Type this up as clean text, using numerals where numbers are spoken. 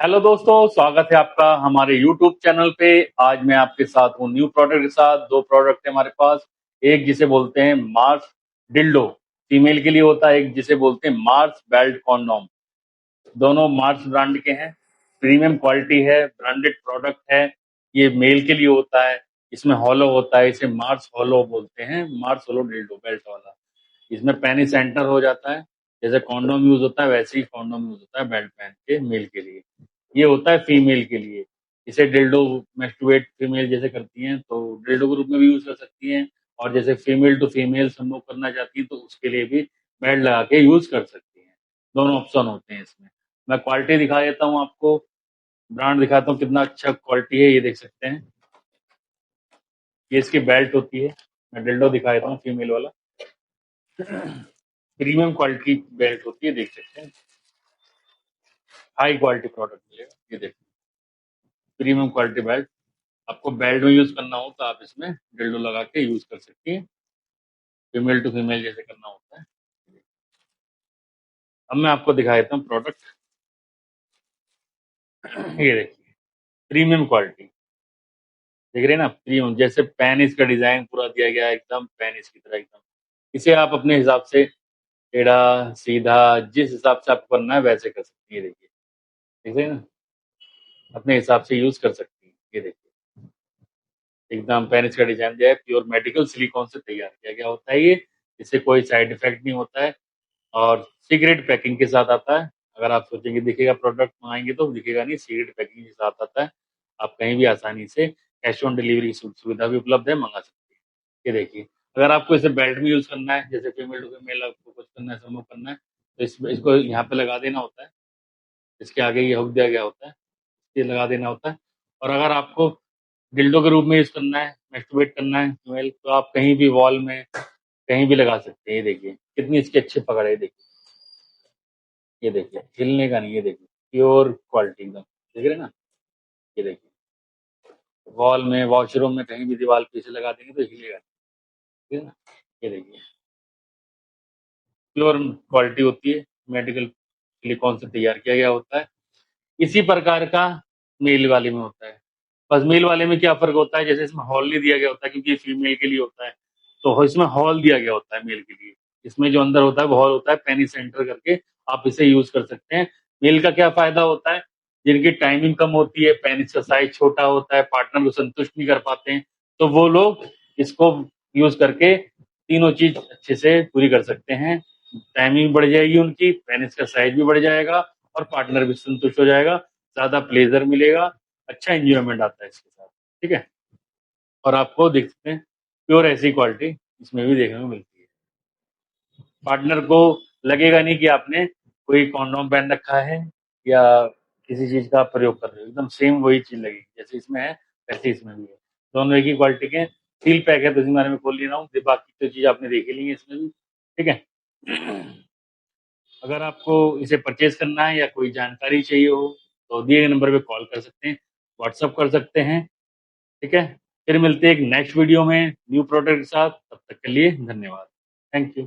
Hello दोस्तों, स्वागत है आपका हमारे YouTube चैनल पे। आज मैं आपके साथ हूँ न्यू प्रोडक्ट के साथ। दो प्रोडक्ट है हमारे पास। एक जिसे बोलते हैं मार्स डिल्डो, फीमेल के लिए होता है। एक जिसे बोलते हैं मार्स बेल्ट कॉन्डोम। दोनों मार्स ब्रांड के हैं। प्रीमियम क्वालिटी है, ब्रांडेड प्रोडक्ट है। ये मेल के लिए होता है। इसमें हॉलो होता है, इसे मार्स हॉलो बोलते हैं। मार्स हॉलो डिल्डो बेल्ट वाला। इसमें पेनिस एंटर हो जाता है। जैसे कॉन्डोम यूज होता है वैसे ही कॉन्डोम यूज होता है बेल्ट पहन के मेल के लिए। ये होता है फीमेल के लिए। इसे डिल्डो मेस्टुएट फीमेल जैसे करती हैं तो डिल्डो के रूप में भी यूज कर सकती हैं। और जैसे फीमेल टू फीमेल संभोग करना चाहती हैं तो उसके लिए भी बेल्ट लगा के यूज कर सकती हैं। दोनों ऑप्शन होते हैं इसमें। मैं क्वालिटी दिखा देता हूँ आपको, ब्रांड दिखाता हूँ कितना अच्छा क्वालिटी है। ये देख सकते हैं, ये इसकी बेल्ट होती है। मैं डिल्डो दिखा देता हूँ फीमेल वाला। प्रीमियम क्वालिटी बेल्ट होती है, देख सकते हैं। हाई क्वालिटी प्रोडक्ट मिलेगा। ये देखिए, प्रीमियम क्वालिटी बेल्ट। आपको बेल्ट में यूज करना हो तो आप इसमें डिल्डो लगा के यूज कर सकती हैं। फीमेल टू फीमेल जैसे करना होता है। अब मैं आपको दिखा देता हूँ प्रोडक्ट। ये देखिए, प्रीमियम क्वालिटी। देख रहे हैं ना, प्रीमियम। जैसे पेनिस का डिजाइन पूरा दिया गया है, एकदम पेनिस की तरह एकदम। इसे आप अपने हिसाब से टेढ़ा सीधा जिस हिसाब से आपको करना है वैसे कर सकती है। देखिए, देख रहे हैं ना, अपने हिसाब से यूज कर सकती है। ये देखिए, एकदम पेनिस का डिजाइन दिया है। प्योर मेडिकल सिलिकॉन से तैयार किया गया होता है ये। इससे कोई साइड इफेक्ट नहीं होता है। और सीक्रेट पैकिंग के साथ आता है। अगर आप सोचेंगे दिखेगा, प्रोडक्ट मंगाएंगे तो दिखेगा नहीं, सीक्रेट पैकिंग के साथ आता है। आप कहीं भी आसानी से कैश ऑन डिलीवरी की सुविधा भी उपलब्ध है, मंगा सकते हैं। ये देखिए, अगर आपको इसे बेल्ट में यूज करना है, जैसे फीमेल टू फीमेल आपको कुछ करना है, समूह करना है, तो इसको यहाँ पे लगा देना होता है। इसके आगे ये हुक दिया गया होता है, ये लगा देना होता है। और अगर आपको डिल्डो के रूप में यूज करना है, मैस्टरबेट करना है फीमेल, तो आप कहीं भी वॉल में कहीं भी लगा सकते हैं। ये देखिए कितनी इसकी अच्छी पकड़ है। ये देखिए, ये देखिए हिलने का नहीं। ये देखिए, प्योर क्वालिटी एकदम। देख रहे हैं ना, ये देखिए, वॉल में वॉशरूम में कहीं भी दीवार पीछे लगा देंगे तो हिलेगा नहीं। ठीक है ना, ये देखिए, प्योर क्वालिटी होती है। मेडिकल सिलिकॉन से तैयार किया गया होता है। इसी प्रकार का मेल वाले में होता है। बस मेल वाले में क्या फर्क होता है, जैसे इसमें हॉल नहीं दिया गया होता क्योंकि ये फीमेल के लिए होता है, तो इसमें हॉल दिया गया होता है मेल के लिए। इसमें जो अंदर होता है वो हॉल होता है, पेनी सेंटर करके आप इसे यूज कर सकते हैं। मेल का क्या फायदा होता है, जिनकी टाइमिंग कम होती है, पेनिस का साइज छोटा होता है, पार्टनर को संतुष्ट नहीं कर पाते हैं, तो वो लोग इसको यूज करके तीनों चीज अच्छे से पूरी कर सकते हैं। टाइमिंग बढ़ जाएगी उनकी, पेनिस का साइज भी बढ़ जाएगा और पार्टनर भी संतुष्ट हो जाएगा। ज्यादा प्लेजर मिलेगा, अच्छा एंजॉयमेंट आता है इसके साथ। ठीक है, और आपको देख सकते हैं प्योर ऐसी क्वालिटी इसमें भी देखने को मिलती है। पार्टनर को लगेगा नहीं कि आपने कोई कॉन्डोम पहन रखा है या किसी चीज का प्रयोग कर रहे हो। एकदम सेम वही चीज लगेगी जैसे इसमें है वैसे इसमें भी है। दोनों एक ही क्वालिटी के। सील पैक है तो इसके बारे में खोल नहीं रहा हूँ, बाकी तो चीज आपने देख ही ली है इसमें भी। ठीक है, अगर आपको इसे परचेज करना है या कोई जानकारी चाहिए हो तो दिए गए नंबर पे कॉल कर सकते हैं, व्हाट्सअप कर सकते हैं। ठीक है, फिर मिलते हैं एक नेक्स्ट वीडियो में न्यू प्रोडक्ट के साथ। तब तक के लिए धन्यवाद। Thank you.